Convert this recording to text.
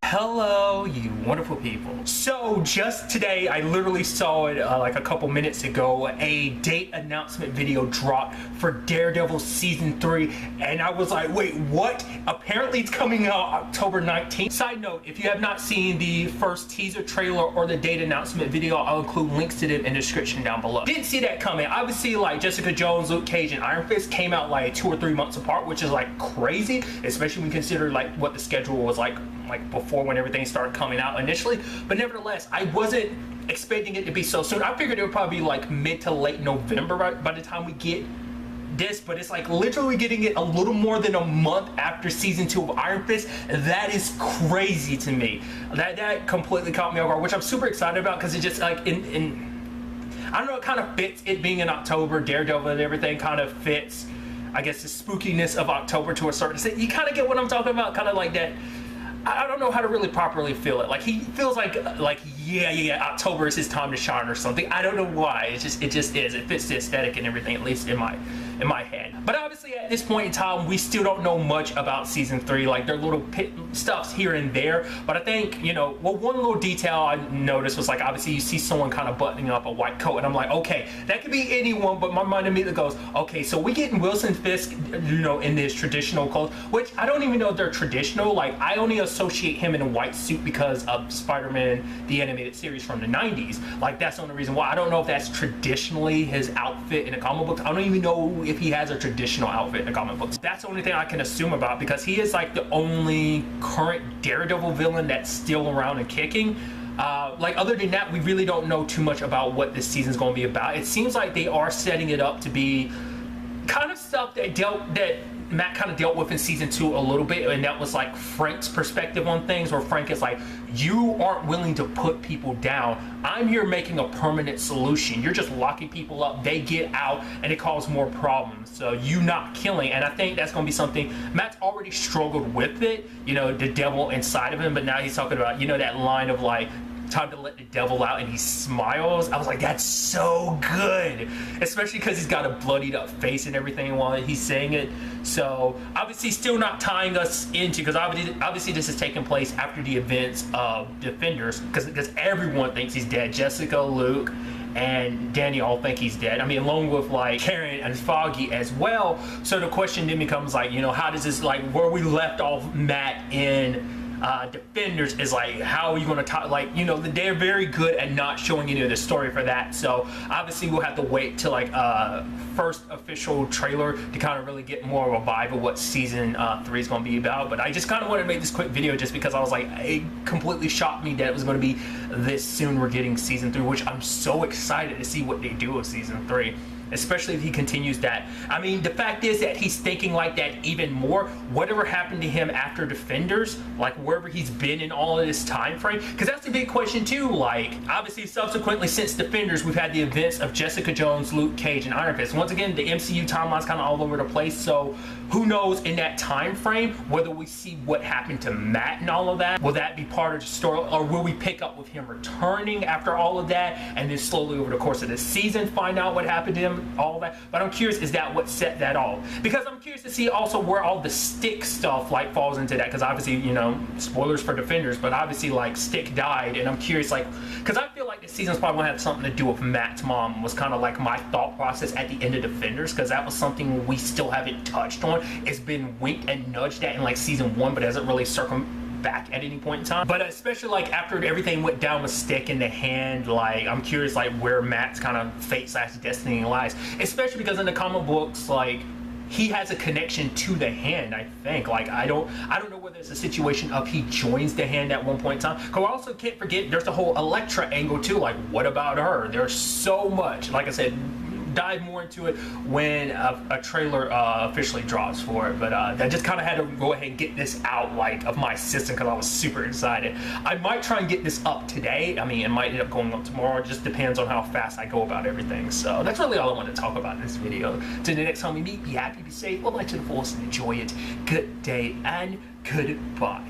Hello, you wonderful people. So just today, I literally saw it like a couple minutes ago, a date announcement video dropped for Daredevil Season 3, and I was like, wait, what? Apparently it's coming out October 19th. Side note, if you have not seen the first teaser trailer or the date announcement video, I'll include links to them in the description down below. Didn't see that coming. Obviously, like Jessica Jones, Luke Cage, and Iron Fist came out like 2 or 3 months apart, which is like crazy, especially when you consider like what the schedule was like before when everything started coming out initially. But nevertheless, I wasn't expecting it to be so soon. I figured it would probably be like mid to late November by the time we get this, but it's like literally getting it a little more than a month after season 2 of Iron Fist. That is crazy to me. That completely caught me off guard, which I'm super excited about because it just like I don't know, it kind of fits, it being in October. Daredevil and everything kind of fits, I guess, the spookiness of October to a certain extent. You kind of get what I'm talking about, kind of like that. I don't know how to really properly feel it. Like he feels like yeah, October is his time to shine or something. I don't know why. It just is. It fits the aesthetic and everything, at least in my head. But obviously at this point in time, we still don't know much about season 3. Like there are little stuffs here and there. But I think, you know, well, one little detail I noticed was like obviously you see someone kind of buttoning up a white coat, and I'm like, okay, that could be anyone. But my mind immediately goes, okay, so we getting Wilson Fisk, you know, in this traditional clothes, which I don't even know if they're traditional. Like I only associate him in a white suit because of Spider-Man the animated series from the 90s. Like that's the only reason why. I don't know if that's traditionally his outfit in the comic books. I don't even know if he has a traditional outfit in the comic books. That's the only thing I can assume about, because he is like the only current Daredevil villain that's still around and kicking. Like other than that, we really don't know too much about what this season's going to be about. It seems like they are setting it up to be kind of stuff that Matt kind of dealt with in season 2 a little bit, and that was like Frank's perspective on things, where Frank is like, you aren't willing to put people down. I'm here making a permanent solution. You're just locking people up. They get out and it causes more problems. So you not killing. And I think that's going to be something Matt's already struggled with it, you know, the devil inside of him. But now he's talking about, you know, that line of like, time to let the devil out, and he smiles. I was like, that's so good, especially because he's got a bloodied up face and everything while he's saying it. So obviously still not tying us into, because obviously this is taking place after the events of Defenders, because everyone thinks he's dead. Jessica, Luke, and Danny all think he's dead. I mean, along with like Karen and Foggy as well. So the question then becomes like, you know, how does this, like where we left off Matt in Defenders is like, how are you going to talk, like, you know, they're very good at not showing any of the story for that. So obviously we'll have to wait till like first official trailer to kind of really get more of a vibe of what season 3 is going to be about. But I just kind of wanted to make this quick video just because I was like, it completely shocked me that it was going to be this soon we're getting season 3, which I'm so excited to see what they do with season 3. Especially if he continues that. I mean, the fact is that he's thinking like that even more. Whatever happened to him after Defenders, like wherever he's been in all of this time frame, because that's the big question too. Like obviously subsequently since Defenders, we've had the events of Jessica Jones, Luke Cage, and Iron Fist. Once again, the MCU timeline's kind of all over the place, so who knows in that time frame whether we see what happened to Matt and all of that. Will that be part of the story, or will we pick up with him returning after all of that, and then slowly over the course of the season find out what happened to him, all that? But I'm curious, is that what set that off? Because I'm curious to see also where all the Stick stuff like falls into that, because obviously, you know, spoilers for Defenders, but obviously like Stick died, and I'm curious, like, because I feel like this season's probably gonna have something to do with Matt's mom, was kind of like my thought process at the end of Defenders, because that was something we still haven't touched on. It's been winked and nudged at in like season 1, but hasn't really back at any point in time. But especially like after everything went down with Stick in the hand, like I'm curious like where Matt's kind of fate / destiny lies, especially because in the comic books, like he has a connection to the hand, I think. Like I don't know whether it's a situation of he joins the hand at one point in time. Because we also can't forget there's the whole Elektra angle too. Like what about her? There's so much. Like I said, dive more into it when a trailer officially drops for it. But I just kind of had to go ahead and get this out like of my system because I was super excited. I might try and get this up today. I mean, it might end up going up tomorrow. It just depends on how fast I go about everything. So that's really all I wanted to talk about in this video. Till the next time we meet, be happy, be safe, live life to the fullest, and enjoy it. Good day and goodbye.